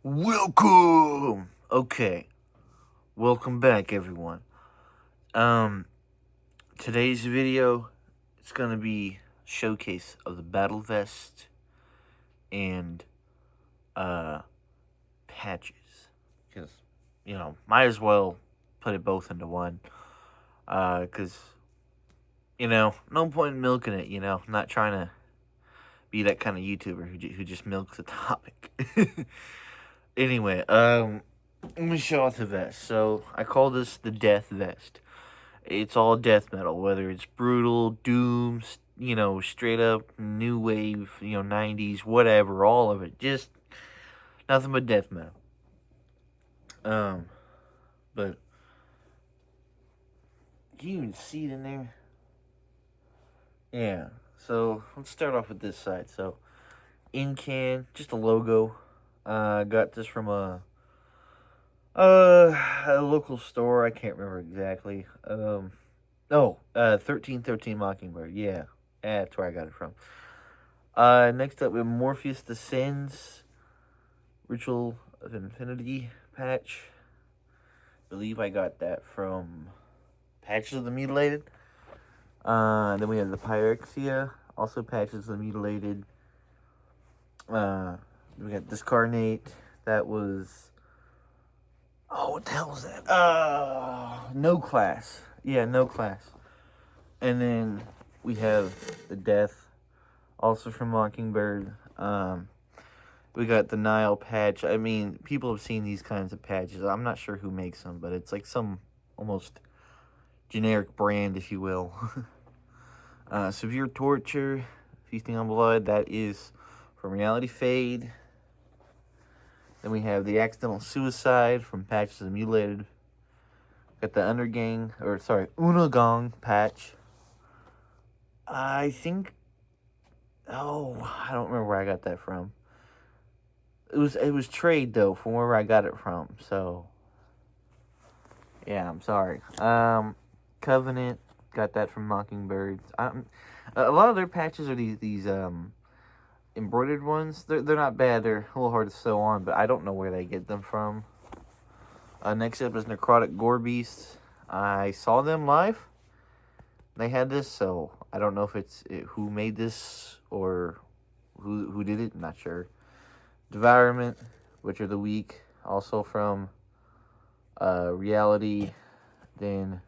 Welcome! Okay, welcome back, everyone. Today's video, it's gonna be a showcase of the battle vest and, patches. Because, might as well put it both into one. Because, no point in milking it, I'm not trying to be that kind of YouTuber who just milks a topic. Anyway, let me show off the vest. So, I call this the death vest. It's all death metal, whether it's brutal, doom, straight up new wave, 90s, whatever, all of it. Just nothing but death metal. But can you even see it in there? Yeah. So, let's start off with this side. So, in can, just a logo. Got this from a local store. I can't remember exactly. 1313 Mockingbird. Yeah, that's where I got it from. Next up, we have Morpheus Descends, Ritual of Infinity patch. I believe I got that from Patches of the Mutilated. Then we have the Pyrexia, also Patches of the Mutilated. We got Discarnate. That was... Oh, what the hell was that? No Class. Yeah, No Class. And then we have the Death, also from Mockingbird. We got the Nile patch. I mean, people have seen these kinds of patches. I'm not sure who makes them, but it's like some almost generic brand, if you will. Severe Torture, Feasting on Blood. That is from Realityfade. Then we have the Accidental Suicide from Patches of the Mutilated. Got the Unagong patch. I think... Oh, I don't remember where I got that from. It was trade, though, from where I got it from. So, yeah, I'm sorry. Covenant, got that from Mockingbird. A lot of their patches are these embroidered ones. They're not bad. They're a little hard to sew on, but I don't know where they get them from. Next up is Necrotic Gore Beast. I saw them live. They had this, so I don't know if it's who made this or who did it. I'm not sure. Devourment, Witcher of the Week, also from Reality. Then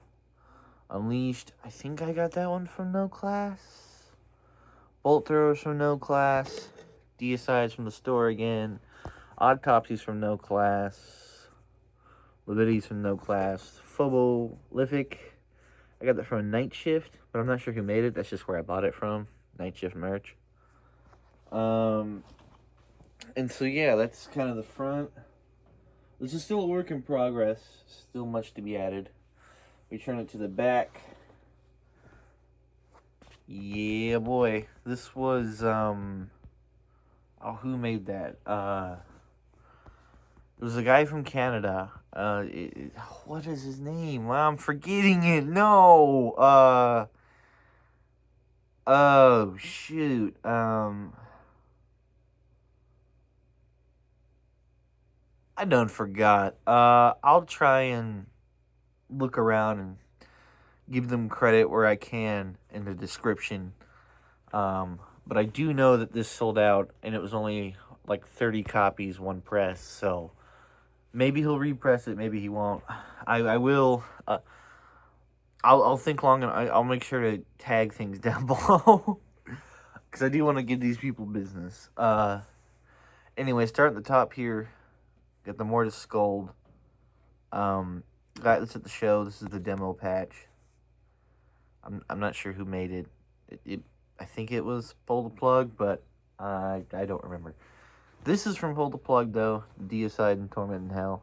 Unleashed. I think I got that one from No Class. Bolt Throwers from No Class. Deicides from the store again. Autopsies from No Class. Levites from No Class. Phobolific. I got that from Night Shift, but I'm not sure who made it. That's just where I bought it from. Night Shift merch. And so, yeah, that's kind of the front. This is still a work in progress. Still much to be added. We turn it to the back. Yeah, boy. This was, who made that? It was a guy from Canada. What is his name? Well, I'm forgetting it. No. Oh, shoot. I done forgot. I'll try and look around and give them credit where I can in the description. But I do know that this sold out, and it was only like 30 copies, one press, so maybe he'll repress it, maybe he won't. I will. I'll think long, and I'll make sure to tag things down below, because I do want to give these people business. Anyway, start at the top here. Got the Mortis Scold. Got this at the show. This is the demo patch. I'm not sure who made it. I think it was Pull the Plug, but I don't remember. This is from Pull the Plug, though. Deicide and Torment in Hell.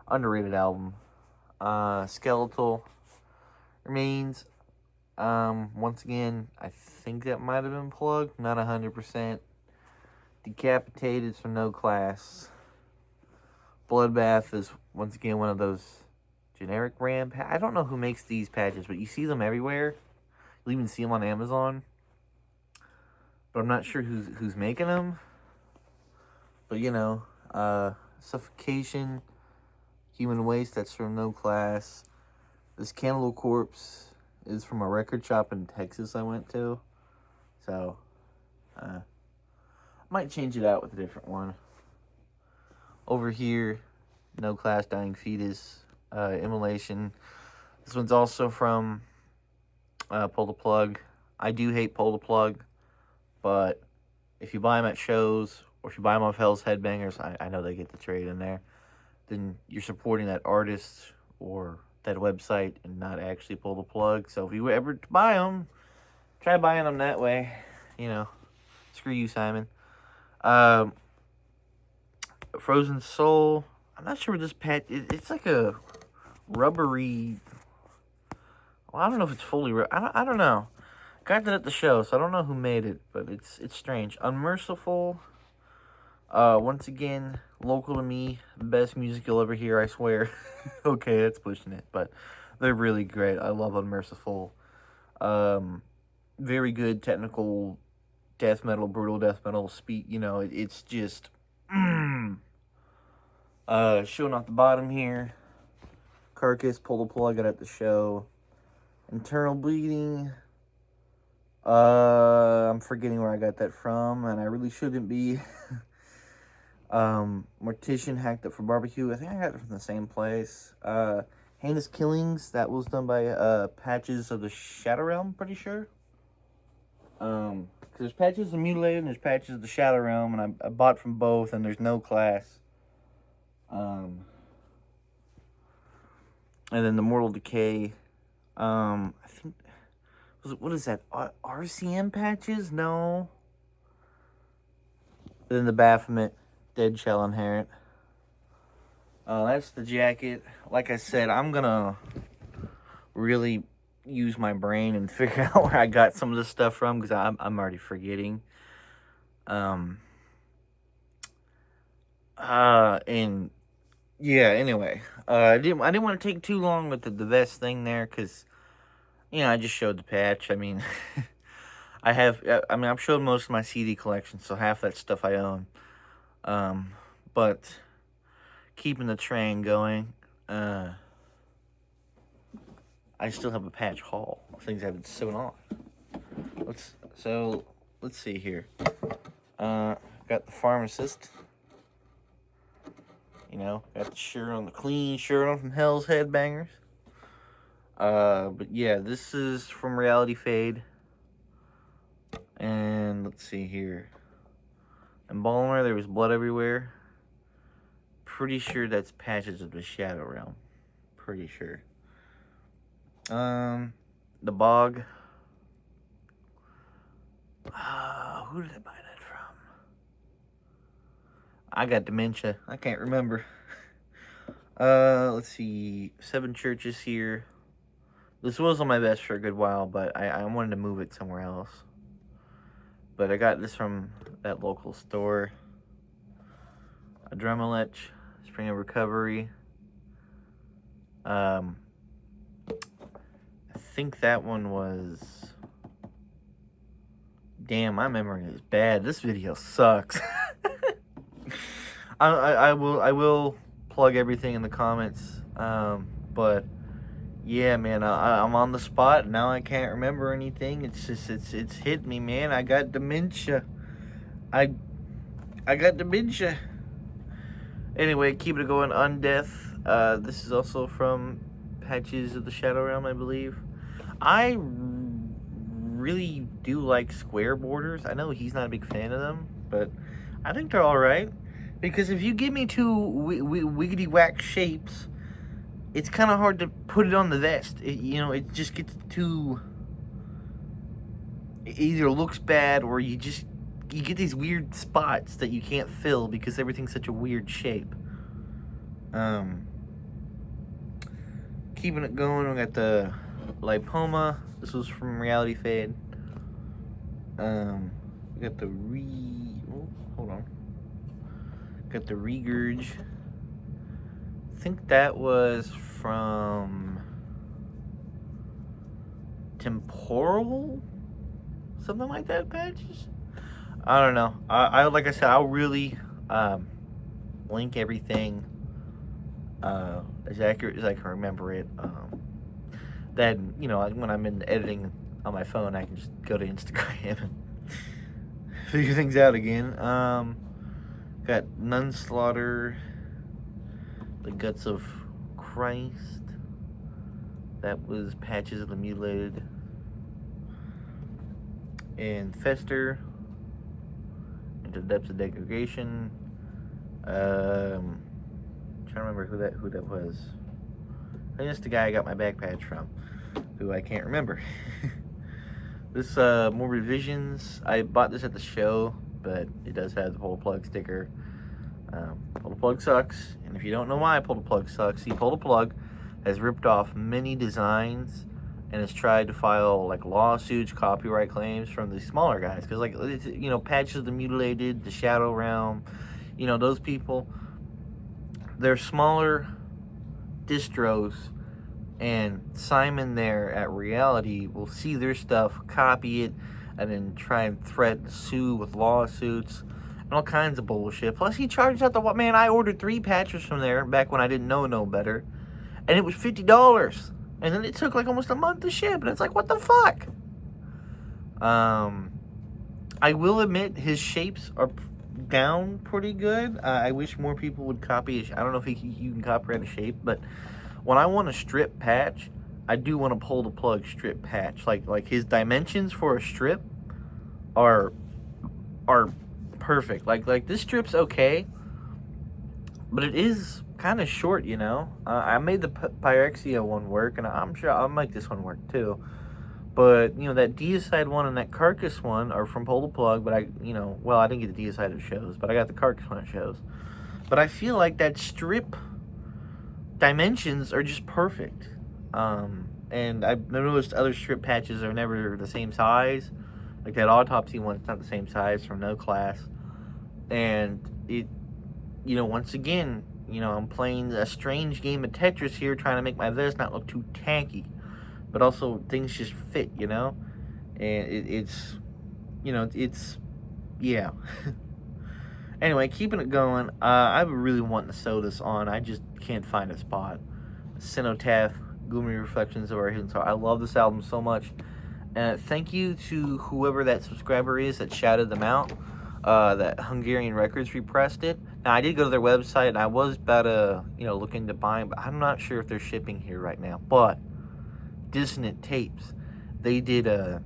Underrated album. Skeletal Remains. Once again, I think that might have been Plug. Not 100%. Decapitated is from No Class. Bloodbath is, once again, one of those generic brand. I don't know who makes these patches, but you see them everywhere. You'll even see them on Amazon. But I'm not sure who's making them. But, Suffocation, Human Waste, that's from No Class. This Cannibal Corpse is from a record shop in Texas I went to. So, might change it out with a different one. Over here, No Class, Dying Fetus, Immolation. This one's also from Pull the Plug. I do hate Pull the Plug, but if you buy them at shows, or if you buy them off Hell's Headbangers, I know they get the trade in there, then you're supporting that artist or that website and not actually Pull the Plug. So if you ever buy them, try buying them that way. You know, screw you, Simon. Frozen Soul. I'm not sure what this patch. It's like a rubbery. Well, I don't know if it's fully. I don't know. Got that at the show, so I don't know who made it, but it's strange. Unmerciful. Once again, local to me, best music you'll ever hear, I swear. Okay, that's pushing it, but they're really great. I love Unmerciful. Very good technical death metal, brutal death metal speak. You know, it's just showing off the bottom here. Carcass, Pull the Plug at the show. Internal Bleeding. I'm forgetting where I got that from, and I really shouldn't be. Mortician, Hacked Up for Barbecue. I think I got it from the same place. Heinous Killings, that was done by Patches of the Shadow Realm, pretty sure. Because there's Patches of Mutilated and there's Patches of the Shadow Realm, and I bought from both, and there's No Class. And then the Mortal Decay. I think, what is that? Rcmpatches? No. Then the Baphomet, Dead Shall Inherit. That's the jacket. Like I said, I'm gonna really use my brain and figure out where I got some of this stuff from, because I'm already forgetting. And yeah, anyway, I didn't want to take too long with the vest thing there, because, you know, I just showed the patch. I mean, I've showed most of my CD collection, so half that stuff I own. But keeping the train going, I still have a patch haul. Things I've been sewn off. Let's see here. Got the Pharmacist. You know, got the shirt on, the clean shirt on from Hell's Headbangers. But yeah, this is from Realityfade. And let's see here. Embalmer, There Was Blood Everywhere. Pretty sure that's Patches of the Shadow Realm. Pretty sure. The Bog. Who did I buy that from? I got dementia. I can't remember. Let's see. 7 Churches here. This was on my vest for a good while, but I wanted to move it somewhere else. But I got this from that local store. Adrenaline, Spring of Recovery. I think that one was... Damn, my memory is bad. This video sucks. I will plug everything in the comments. But yeah, man, I'm on the spot now. I can't remember anything. It's just it's hit me, man. I got dementia. I got dementia. Anyway, keep it going. Undeath. This is also from Patches of the Shadow Realm, I believe. I really do like square borders. I know he's not a big fan of them, but I think they're all right. Because if you give me two wiggity whack shapes, it's kind of hard to put it on the vest. It just gets too... It either looks bad, or you get these weird spots that you can't fill because everything's such a weird shape. Keeping it going, we got the Lipoma. This was from Realityfade. We got the hold on. Got the Regurge. I think that was from Temporal? Something like that, Patches? I don't know. I like I said, I'll really link everything as accurate as I can remember it. Then, you know, when I'm in editing on my phone, I can just go to Instagram and figure things out again. Got Nun Slaughter, The Guts of Christ. That was Patches of the Mutilated. And Fester, Into the Depths of Degradation. Trying to remember who that was. I think that's the guy I got my back patch from, who I can't remember. This Morbid Visions, I bought this at the show, but it does have the Pull the Plug sticker. Pull the Plug sucks, and if you don't know why Pull the Plug sucks, see, Pull the Plug has ripped off many designs and has tried to file like lawsuits, copyright claims from the smaller guys, because like, you know, Patches of the Mutilated, the Shadow Realm, you know, those people, they're smaller distros, and Simon there at Reality will see their stuff, copy it, and then try and threaten, sue with lawsuits and all kinds of bullshit. Plus, he charges out the what? Man, I ordered 3 patches from there back when I didn't know no better, and it was $50, and then it took like almost a month to ship, and it's like, what the fuck? I will admit his shapes are down pretty good. I wish more people would copy his, I don't know if you can copyright a shape, but when I want a strip patch, I do want to Pull the Plug strip patch. Like his dimensions for a strip are perfect. Like this strip's okay, but it is kind of short, you know. I made the Pyrexia one work, and I'm sure I'll make this one work too. But, you know, that Deicide one and that Carcass one are from Pull the Plug, but I, you know, well, I didn't get the Deicide at shows, but I got the Carcass one at shows. But I feel like that strip dimensions are just perfect. And I've noticed other strip patches are never the same size. Like that Autopsy one's not the same size from No Class. And it, you know, once again, you know, I'm playing a strange game of Tetris here, trying to make my vest not look too tacky, but also things just fit, you know? And it's, you know, it's, yeah. Anyway, keeping it going, I really want to sew this on. I just can't find a spot. Cenotaph, Gloomy Reflections of Our Hidden Soul. I love this album so much. Thank you to whoever that subscriber is that shouted them out. That Hungarian Records repressed it. Now, I did go to their website, and I was about to, you know, look into buying, but I'm not sure if they're shipping here right now. But Dissonant Tapes, they did a,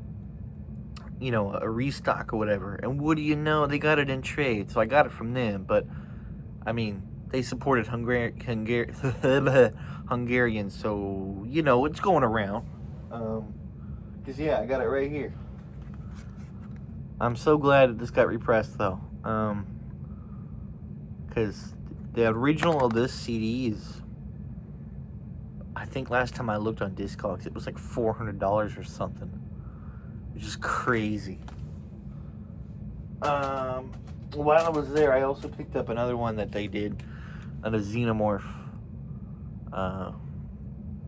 you know, a restock or whatever, and what do you know, they got it in trade, so I got it from them. But I mean, they supported Hungarians, so, you know, it's going around. Because yeah, I got it right here. I'm so glad that this got repressed though, because the original of this CD is, I think last time I looked on Discogs, it was like $400 or something, which is crazy. While I was there, I also picked up another one that they did on a Xenomorph,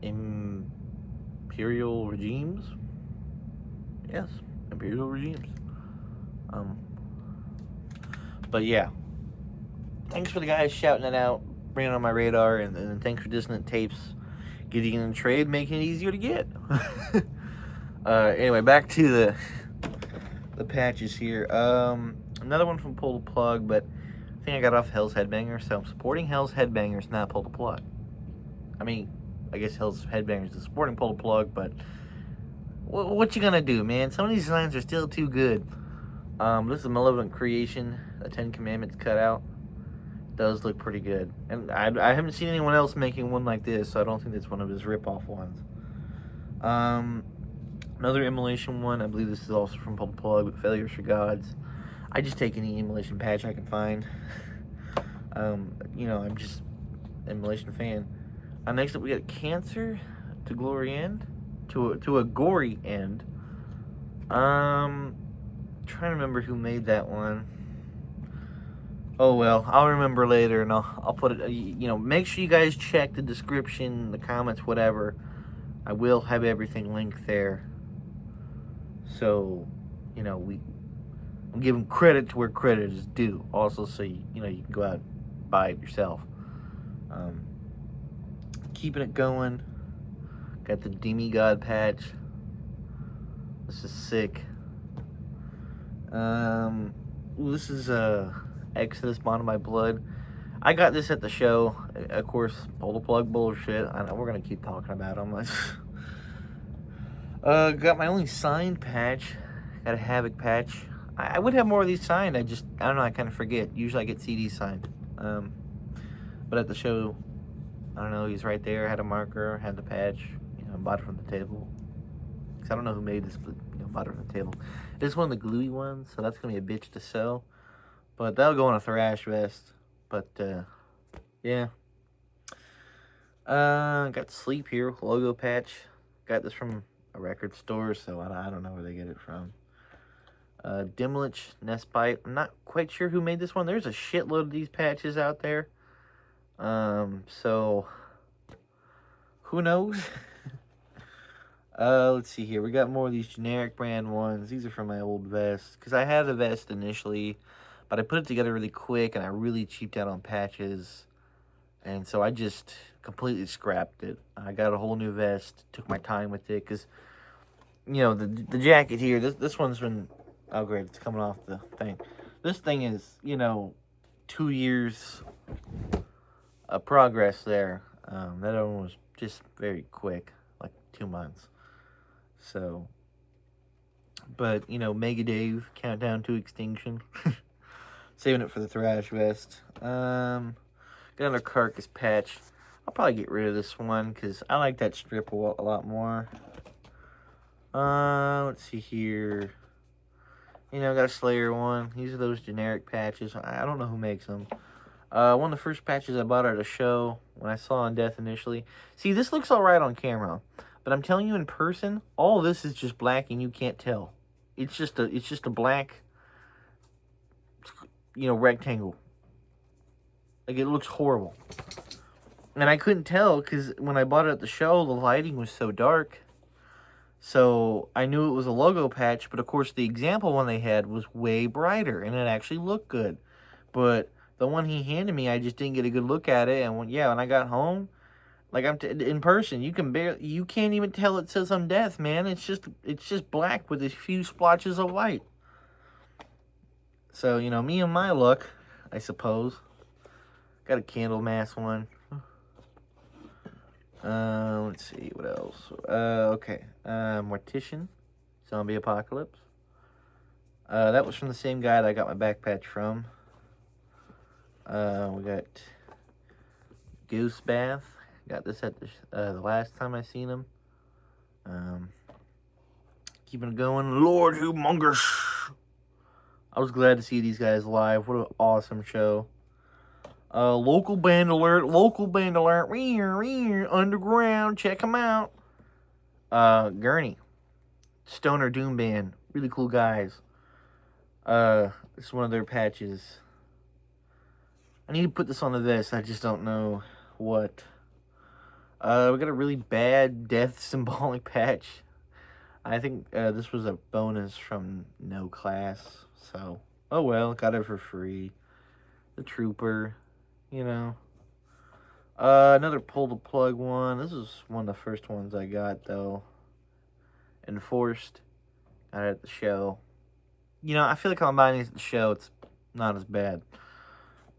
Imperial Regimes. Yes, Imperial Regimes. But yeah, thanks for the guys shouting it out, bringing it on my radar, and thanks for Dissonant Tapes getting in trade, making it easier to get. Anyway, back to the patches here. Another one from Pull the Plug, but I think I got off Hell's Headbangers, so I'm supporting Hell's Headbangers, not Pull the Plug. I mean, I guess Hell's Headbangers is supporting Pull the Plug, but what you gonna do, man? Some of these designs are still too good. This is a Malevolent Creation, a 10 Commandments cutout. Does look pretty good, and I haven't seen anyone else making one like this, so I don't think it's one of his rip-off ones. Another Immolation one, I believe this is also from Pull the Plug, with Failures for Gods. I just take any Immolation patch I can find. You know, I'm just an Immolation fan. Next up we got Cancer to Glory End, to a Gory End. Trying to remember who made that one. Oh well, I'll remember later, and I'll put it. You know, make sure you guys check the description, the comments, whatever. I will have everything linked there. So, you know, I'm giving credit to where credit is due. Also, so you know, you can go out, buy it yourself. Keeping it going. Got the demigod patch. This is sick. This is Exodus Bond of My Blood. I got this at the show. Of course, pull the plug bullshit. I know we're gonna keep talking about them. Got my only signed patch. Got a Havoc patch. I would have more of these signed. I don't know. I kind of forget. Usually I get CDs signed. But at the show, I don't know. He's right there. Had a marker. Had the patch. You know, bought it from the table. Cause I don't know who made this, but you know, bought it from the table. This is one of the gluey ones, so that's gonna be a bitch to sell. But that'll go on a thrash vest. But yeah. Got the Sleep Here logo patch. Got this from a record store, so I don't know where they get it from. Dimlich Nestbite. I'm not quite sure who made this one. There's a shitload of these patches out there. So who knows? Let's see here. We got more of these generic brand ones. These are from my old vest. Because I had the vest initially, but I put it together really quick, and I really cheaped out on patches. And so I just completely scrapped it. I got a whole new vest. Took my time with it. Because, you know, the jacket here, this one's been... Oh, great. It's coming off the thing. This thing is, you know, 2 years of progress there. That other one was just very quick. Like 2 months. So, but, you know, Mega Dave, Countdown to Extinction. Saving it for the thrash vest. Got another Carcass patch. I'll probably get rid of this one because I like that strip a lot more. Let's see here. You know, got a Slayer one. These are those generic patches. I don't know who makes them. One of the first patches I bought at a show when I saw On Death initially. See, this looks alright on camera. But I'm telling you, in person, all this is just black and you can't tell. It's just a black, you know, rectangle. Like, it looks horrible. And I couldn't tell because when I bought it at the show, the lighting was so dark. So I knew it was a logo patch, but of course the example one they had was way brighter and it actually looked good. But the one he handed me, I just didn't get a good look at it. And when I got home, like in person, you can't even tell it says On Death, man. It's just black with a few splotches of white. So, you know, me and my luck, I suppose. Got a Candlemass one. Let's see, what else? Okay. Mortician, Zombie Apocalypse. That was from the same guy that I got my back patch from. We got Goose Bath. Got this at the last time I seen him. Keeping it going. Lord Humongous. I was glad to see these guys live. What an awesome show. Local band alert. Underground. Check them out. Gurney. Stoner Doom Band. Really cool guys. This is one of their patches. I need to put this on the vest. I just don't know what. We got a really bad death symbolic patch. I think this was a bonus from no class. So, oh well. Got it for free. The Trooper. You know. Another pull the plug one. This is one of the first ones I got, though. Enforced. Got it at the show. You know, I feel like I'm buying these at the show. It's not as bad.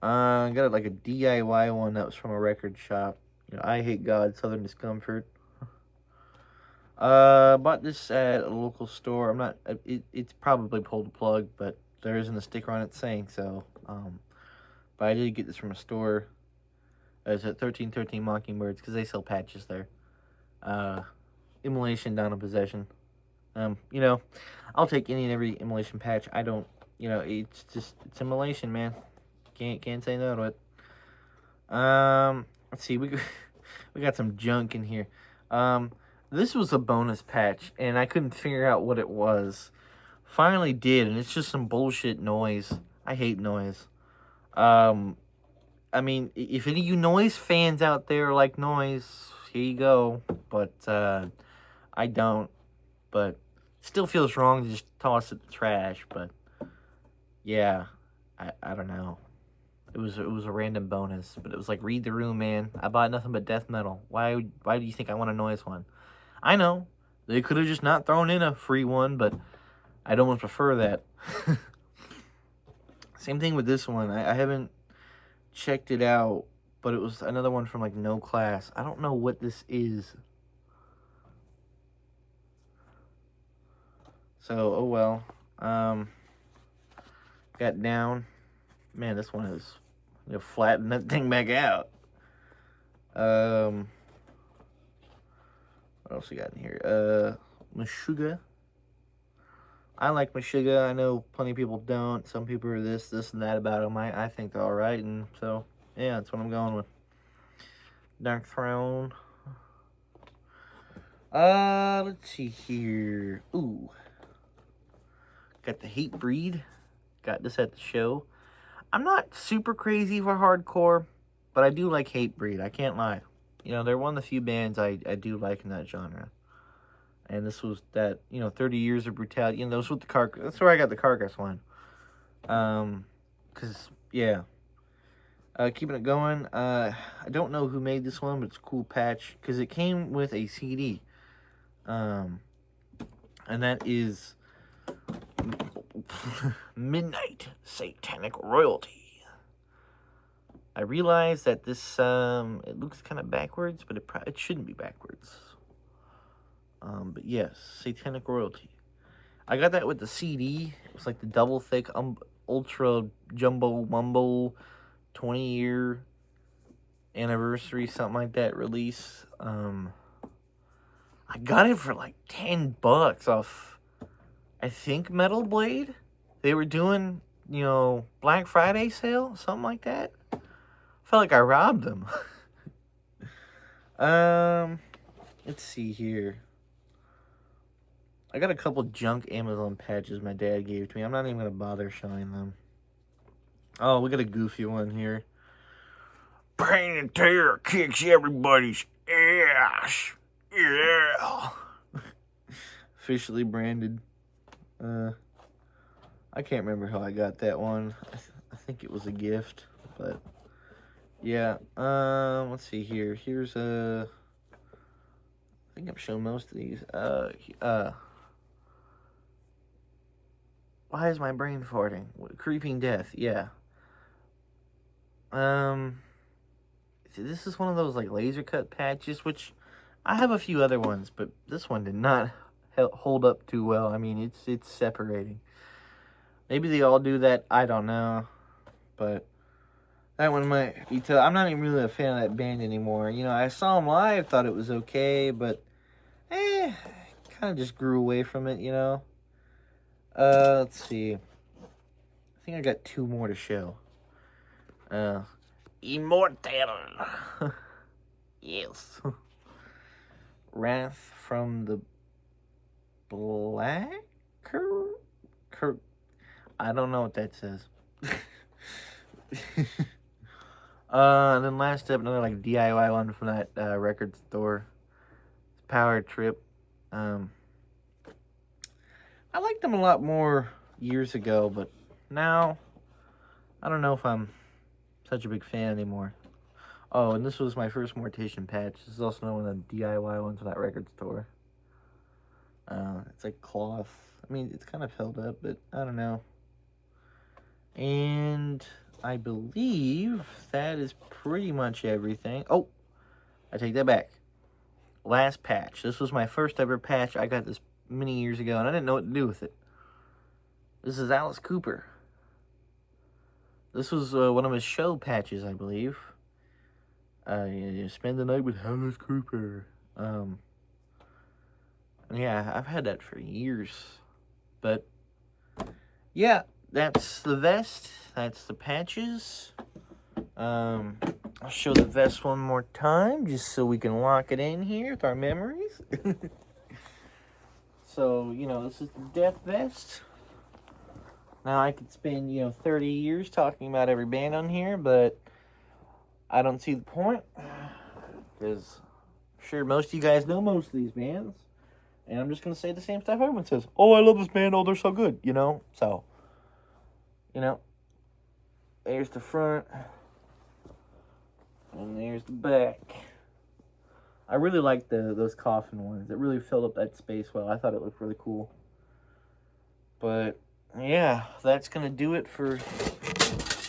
Got it like a DIY one that was from a record shop. You know, I Hate God, Southern Discomfort. Bought this at a local store. I'm not. It's probably pulled the plug, but there isn't a sticker on it saying so. But I did get this from a store. It's at 1313 Mockingbirds because they sell patches there. Immolation Down in Possession. You know, I'll take any and every immolation patch. I don't. You know, it's immolation, man. Can't say no to it. Let's see. We got some junk in here. This was a bonus patch, and I couldn't figure out what it was. Finally did, and it's just some bullshit noise. I hate noise. I mean, if any of you noise fans out there like noise, here you go. But I don't. But still feels wrong to just toss it in the trash. But yeah, I don't know. It was a random bonus, but it was like read the room, man. I bought nothing but death metal. Why do you think I want a noise one? I know they could have just not thrown in a free one, but I'd almost prefer that. Same thing with this one. I haven't checked it out, but it was another one from like No Class. I don't know what this is. So, oh well. Got down. Man, this one is, flatten that thing back out. What else we got in here? Meshuggah. I like Meshuggah. I know plenty of people don't. Some people are this, and that about them. I think they're alright, and so, yeah, that's what I'm going with. Dark Throne. Let's see here. Ooh. Got the Hatebreed. Got this at the show. I'm not super crazy for hardcore, but I do like Hatebreed. I can't lie. They're one of the few bands I do like in that genre. And this was that, 30 Years of Brutality. Those with the Carcass. That's where I got the Carcass one. Because, yeah. Keeping it going. I don't know who made this one, but it's a cool patch. Because it came with a CD. And that is Midnight Satanic Royalty. I realize that this, it looks kind of backwards, but it shouldn't be backwards. But yes, Satanic Royalty. I got that with the CD. It was like the double thick, ultra jumbo mumbo 20-year anniversary, something like that release. I got it for like $10 off, I think, Metal Blade. They were doing, Black Friday sale, something like that. Felt like I robbed them. Let's see here. I got a couple junk Amazon patches my dad gave to me. I'm not even going to bother showing them. Oh, we got a goofy one here. Pain and Terror kicks everybody's ass. Yeah. Officially branded. I can't remember how I got that one. I think it was a gift, but yeah. Let's see here. Here's I think I've shown most of these. Why is my brain farting? Creeping Death, yeah. This is one of those like laser cut patches, which I have a few other ones, but this one did not hold up too well. I mean, it's separating. Maybe they all do that. I don't know, but that one might be tough. I'm not even really a fan of that band anymore. I saw them live, thought it was okay, but kind of just grew away from it. Let's see. I think I got 2 more to show. Immortal. Yes. Wrath from the Black I don't know what that says. And then last up, another like DIY one from that record store. Power Trip. I liked them a lot more years ago, but now I don't know if I'm such a big fan anymore. Oh, and this was my first Mortician patch. This is also one of the DIY ones from that record store. It's like cloth. I mean, it's kind of held up, but I don't know. And I believe that is pretty much everything. Oh, I take that back. Last patch. This was my first ever patch. I got this many years ago, and I didn't know what to do with it. This is Alice Cooper. This was one of his show patches, I believe. You spend the night with Alice Cooper. Yeah, I've had that for years. But, yeah, that's the vest. That's the patches. I'll show the vest one more time, just so we can lock it in here with our memories. So, this is the Death Vest. Now, I could spend, 30 years talking about every band on here, but I don't see the point. Because I'm sure most of you guys know most of these bands. And I'm just going to say the same stuff everyone says. Oh, I love this band. Oh, they're so good, So, there's the front. And there's the back. I really like those coffin ones. It really filled up that space well. I thought it looked really cool. But, yeah, that's going to do it for...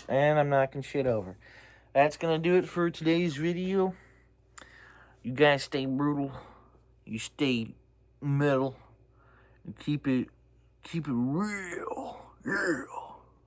And I'm knocking shit over. That's going to do it for today's video. You guys stay brutal. You stay metal. And keep it real. Yeah.